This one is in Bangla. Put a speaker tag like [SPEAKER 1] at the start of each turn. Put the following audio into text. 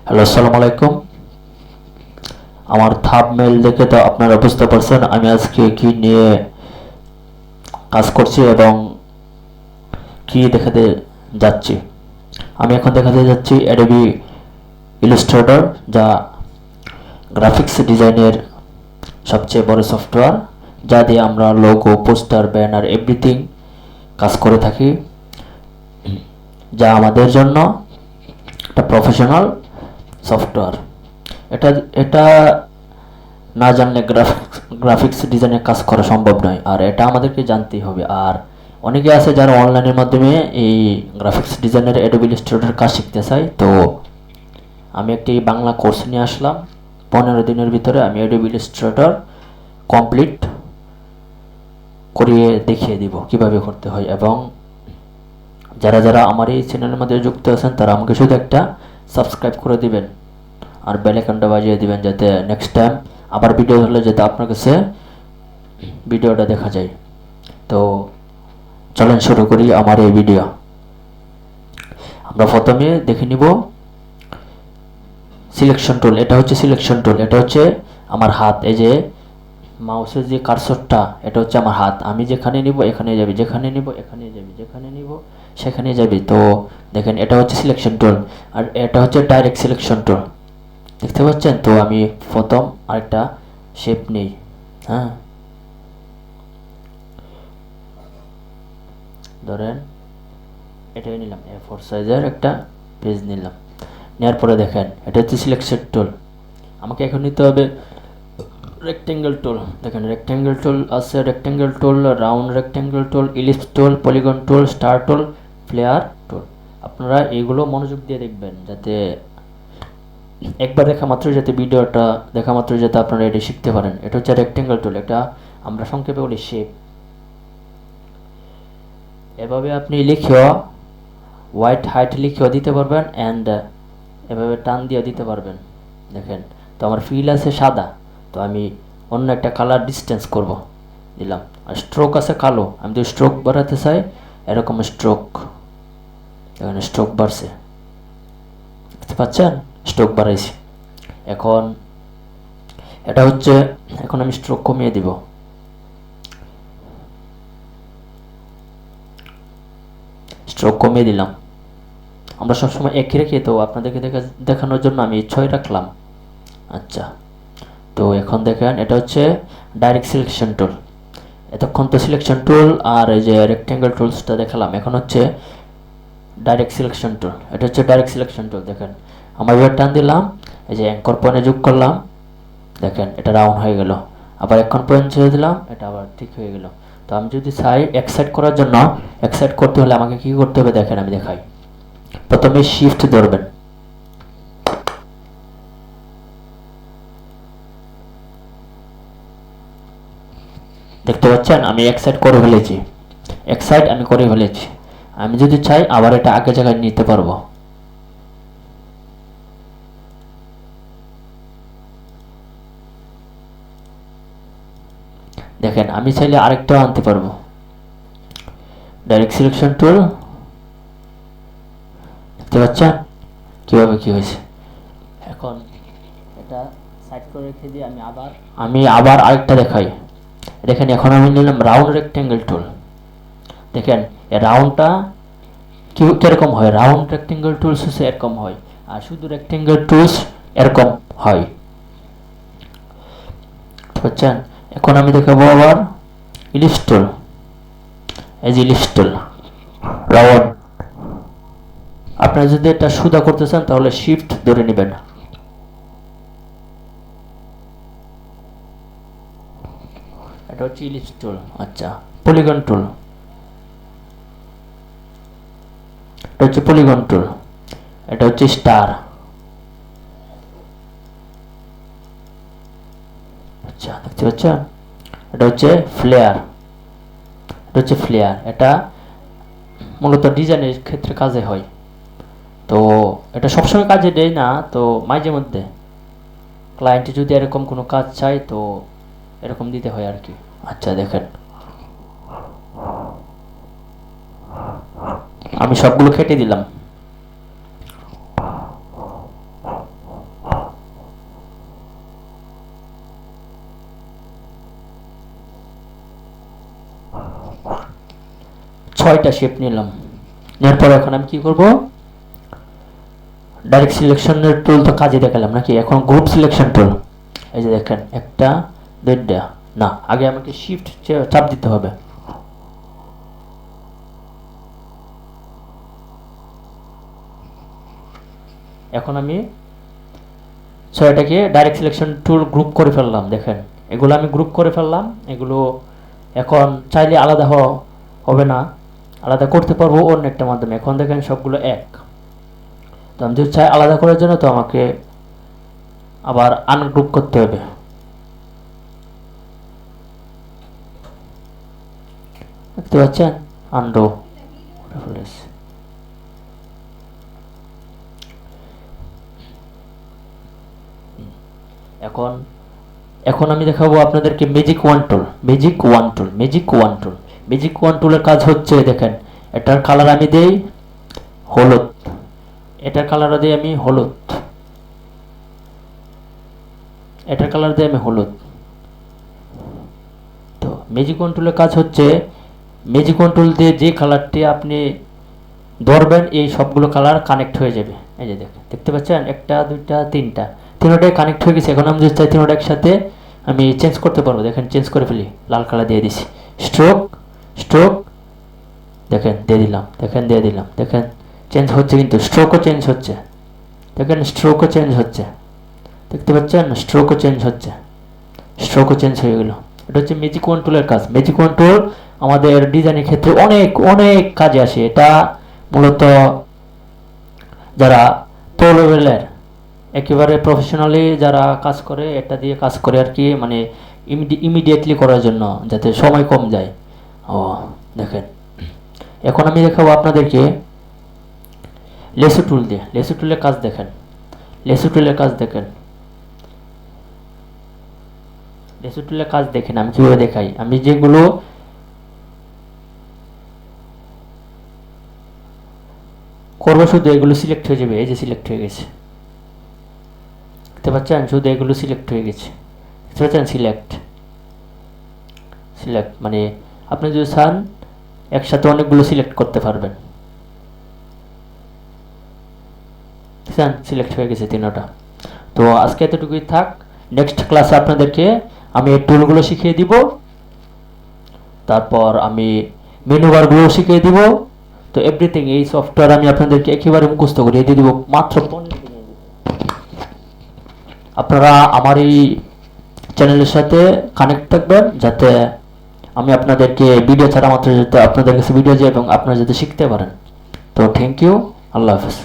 [SPEAKER 1] হ্যালো, আসসালামু আলাইকুম। আমার থাম্বনেইল দেখে তো আপনারা বুঝতে পারছেন আমি আজকে কি নিয়ে কাজ করছি এবং কি দেখাতে যাচ্ছি। আমি এখন দেখাতে যাচ্ছি অ্যাডোবি ইলাস্ট্রেটর, যা গ্রাফিক্স ডিজাইনের সবচেয়ে বড় সফটওয়্যার, যা দিয়ে আমরা লোগো, পোস্টার, ব্যানার এভরিথিং কাজ করে থাকি, যা আমাদের জন্য একটা প্রফেশনাল সফটওয়্যার। এটা এটা না জানলে গ্রাফিক্স ডিজাইনের কাজ করা সম্ভব নয়, আর এটা আমাদেরকে জানতেই হবে। আর অনেকে আছে যারা অনলাইনের মাধ্যমে এই গ্রাফিক্স ডিজাইনের অ্যাডোবি ইলাস্ট্রেটর কাজ শিখতে চায়। তো আমি একটি বাংলা কোর্স নিয়ে আসলাম। 15 দিনের ভিতরে আমি অ্যাডোবি ইলাস্ট্রেটর কমপ্লিট করিয়ে দেখিয়ে দিব কিভাবে করতে হয়। এবং যারা যারা আমার এই চ্যানেলের মধ্যে যুক্ত আছেন তারা আমাকে শুধু একটা সাবস্ক্রাইব করে দিবেন আর বেল আইকনটা বাজিয়ে দিবেন, যাতে নেক্সট টাইম আবার ভিডিও হলে যাতে আপনার কাছে ভিডিওটা দেখা যায়। তো চলেন শুরু করি আমার এই ভিডিও। আমরা প্রথমে দেখে নিব সিলেকশন টুল। এটা হচ্ছে সিলেকশন টুল, এটা হচ্ছে আমার হাত। এই যে মাউসের যে কার্সরটা, এটা হচ্ছে আমার হাত। আমি যেখানে নিব এখানে যাবে, যেখানে নিব এখানে যাবে, যেখানে নিব সেখানে যাবে। তো দেখেন, এটা হচ্ছে সিলেকশন টুল, আর এটা হচ্ছে ডাইরেক্ট সিলেকশন টুল। দেখতে পাচ্ছেন? তো আমি প্রথম আরেকটা শেপ নেই। হ্যাঁ, ধরেন এটাই নিলাম, A4 সাইজের একটা পেজ নিলাম। নেওয়ার পরে দেখেন, এটা হচ্ছে সিলেকশন টুল। আমাকে এখন নিতে হবে রেক্টেঙ্গেল টুল। দেখেন, রেক্টেঙ্গেল টুল আছে, rectangle tool, round rectangle tool, ellipse tool, polygon tool, star tool, flare tool. আপনারা এগুলো মনোযোগ দিয়ে দেখবেন, যাতে একবার দেখা মাত্রই যাতে ভিডিওটা দেখা মাত্রই যাতে আপনারা এটা শিখতে পারেন। এটা হচ্ছে রেক্টেঙ্গেল টুল, এটা আমরা সংক্ষেপে বলি শেপ। এভাবে আপনি লিখেও হোয়াইট হাইট লিখেও দিতে পারবেন, অ্যান্ড এভাবে টান দিয়ে দিতে পারবেন। দেখেন, তো আমার ফিল আছে সাদা, তো আমি অন্য একটা কালার ডিস্টেন্স করব, দিলাম। আর স্ট্রোক আছে কালো, আমি যদি স্ট্রোক বাড়াতে চাই এরকম স্ট্রোক, দেখেন স্ট্রোক বাড়ছে, দেখতে পাচ্ছেন? স্ট্রোক বাড়াইছি। এখন এটা হচ্ছে, এখন আমি স্ট্রোক কমিয়ে দিব। স্ট্রোক কমিয়ে দিলাম। আমরা সবসময় একই রেখে, তো আপনাদেরকে দেখানোর জন্য আমি 6 রাখলাম। আচ্ছা, তো এখন দেখেন, এটা হচ্ছে ডাইরেক্ট সিলেকশন টুল। এতক্ষণ তো সিলেকশন টুল আর এই যে রেক্টেঙ্গেল টুলসটা দেখালাম, এখন হচ্ছে ডাইরেক্ট সিলেকশন টুল। এটা হচ্ছে ডাইরেক্ট সিলেকশন টুল। দেখেন, আমার এবার টান দিলাম, এই যে অ্যাঙ্কর পয়েন্টে যোগ করলাম, দেখেন এটা রাউন্ড হয়ে গেল। আবার এখন পয়েন্ট ছেড়ে দিলাম, এটা আবার ঠিক হয়ে গেল। তো আমি যদি চাই এক সাইড করার জন্য, এক সাইড করতে হলে আমাকে কি করতে হবে দেখেন, আমি দেখাই। প্রথমে শিফট ধরবেন, দেখতে পাচ্ছেন আমি এক সাইড করে ফেলেছি, এক সাইড আমি করে ফেলেছি। আমি যদি চাই আবার এটা আগে জায়গায় নিতে পারবো। দেখেন, আমি চাইলে আরেকটাও আনতে পারবো। ডাইরেক্ট সিলেকশন টুল, দেখতে পাচ্ছেন কিভাবে কি হয়েছে। এখন এটা সাইড করে রেখে দিয়ে আমি আবার আরেকটা দেখাই। দেখেন, এখন আমি নিলাম রাউন্ড রেক্টেঙ্গেল টুল। দেখেন এই রাউন্ডটা কিরকম হয়, রাউন্ড রেক্টেঙ্গেল টুলস হচ্ছে এরকম হয়, আর শুধু রেক্টেঙ্গেল টুলস এরকম হয়, বুঝছেন? এখন আমি দেখাবো আবার ইলিপস টুল। এই যে ইলিপস টুল রাউন্ড, আপনারা যদি এটা সুদা করতে চান তাহলে শিফট ধরে নেবেন। এটা হচ্ছে ইলিপস টুল। আচ্ছা, পলিগন টুল, এটা হচ্ছে পলিগন টুল। এটা হচ্ছে স্টার। আচ্ছা, দেখতে পাচ্ছেন? এটা হচ্ছে ফ্লেয়ার, এটা হচ্ছে ফ্লেয়ার। এটা মূলত ডিজাইনের ক্ষেত্রে কাজে হয়, তো এটা সবসময় কাজে দেয় না, তো মাঝে মধ্যে ক্লায়েন্টে যদি এরকম কোনো কাজ চায় তো এরকম দিতে হয় আর কি। আচ্ছা, দেখেন আমি সবগুলো কেটে দিলাম। 6টা শেপ নিলাম। নেওয়ার পর এখন আমি কি করব, ডাইরেক্ট সিলেকশনের টুল তো কাজে দেখালাম নাকি, এখন গ্রুপ সিলেকশন টুল। এই যে দেখেন, একটা, দুইটা, না আগে আমাকে শিফট চাপ দিতে হবে। এখন আমি 6টাকে ডাইরেক্ট সিলেকশন টুল গ্রুপ করে ফেললাম। দেখেন এগুলো আমি গ্রুপ করে ফেললাম। এগুলো এখন চাইলে আলাদা হবে না, আলাদা করতে পারবো অন্য একটা মাধ্যমে। এখন দেখেন সবগুলো এক। তো আমি যদি চাই আলাদা করার জন্য, তো আমাকে আবার আনগ্রুপ করতে হবে। দেখতে পাচ্ছেন, আনডু ফেলেছি। এখন আমি দেখাবো আপনাদেরকে ম্যাজিক ওয়ান টুল। ম্যাজিক ওয়ান টুলের কাজ হচ্ছে, দেখেন এটার কালার আমি দেই হলুদ, এটার কালার দিই আমি হলুদ, এটার কালার দিই আমি হলুদ। তো ম্যাজিক ওয়ান টুলের কাজ হচ্ছে, ম্যাজিক ওয়ান টুল দিয়ে যে কালারটি আপনি ধরবেন, এই সবগুলো কালার কানেক্ট হয়ে যাবে। এই যে দেখতে পাচ্ছেন, একটা, দুইটা, তিনটাই কানেক্ট হয়ে গেছে। এখন আমি যদি চাই তিনটা একসাথে আমি চেঞ্জ করতে পারবো। দেখেন চেঞ্জ করে ফেলি, লাল কালার দিয়ে দিছি, স্ট্রোক দেখেন দিয়ে দিলাম, দেখেন চেঞ্জ হচ্ছে, কিন্তু স্ট্রোকও চেঞ্জ হচ্ছে। দেখেন স্ট্রোকও চেঞ্জ হচ্ছে, দেখতে পাচ্ছেন স্ট্রোকও চেঞ্জ হয়ে গেল। এটা হচ্ছে ম্যাজিক ওয়ান টুলের কাজ। ম্যাজিক ওয়ান টুল আমাদের ডিজাইনের ক্ষেত্রে অনেক কাজে আসে। এটা মূলত যারা প্রো লেভেলের একেবারে প্রফেশনালি যারা কাজ করে, এটা দিয়ে কাজ করে আর কি, মানে ইমিডিয়েটলি করার জন্য, যাতে সময় কম যায়। দেখেন এখন আমি দেখাবো আপনাদেরকে লেসো টুল দিয়ে। লেসো টুলের কাজ দেখেন, আমি কিভাবে দেখাই। আমি যেগুলো করবো শুধু এগুলো সিলেক্ট হয়ে যাবে। এই যে সিলেক্ট হয়ে গেছে, দেখতে পাচ্ছেন, শুধু এগুলো সিলেক্ট হয়ে গেছে, দেখতে পাচ্ছেন সিলেক্ট মানে আপনি যদি চান একসাথে অনেকগুলো সিলেক্ট করতে পারবেন। সিলেক্ট হয়ে গেছে তিনটা। তো আজকে এতটুকুই থাক। নেক্সট ক্লাসে আপনাদেরকে আমি এই টুলগুলো শিখিয়ে দিব, তারপর আমি মেনু বারগুলো শিখিয়ে দিব। তো এভরিথিং, এই সফটওয়্যার আমি আপনাদেরকে একেবারে মুখস্থ করিয়ে দিয়ে দিব মাত্র 15 দিনে। আপনারা আমার এই চ্যানেলের সাথে কানেক্ট থাকবেন, যাতে আমি আপনাদেরকে ভিডিও ছাড়া মাত্র যাতে আপনাদের কাছে ভিডিও যায় এবং আপনারা যাতে শিখতে পারেন। তো থ্যাংক ইউ, আল্লাহ হাফেজ।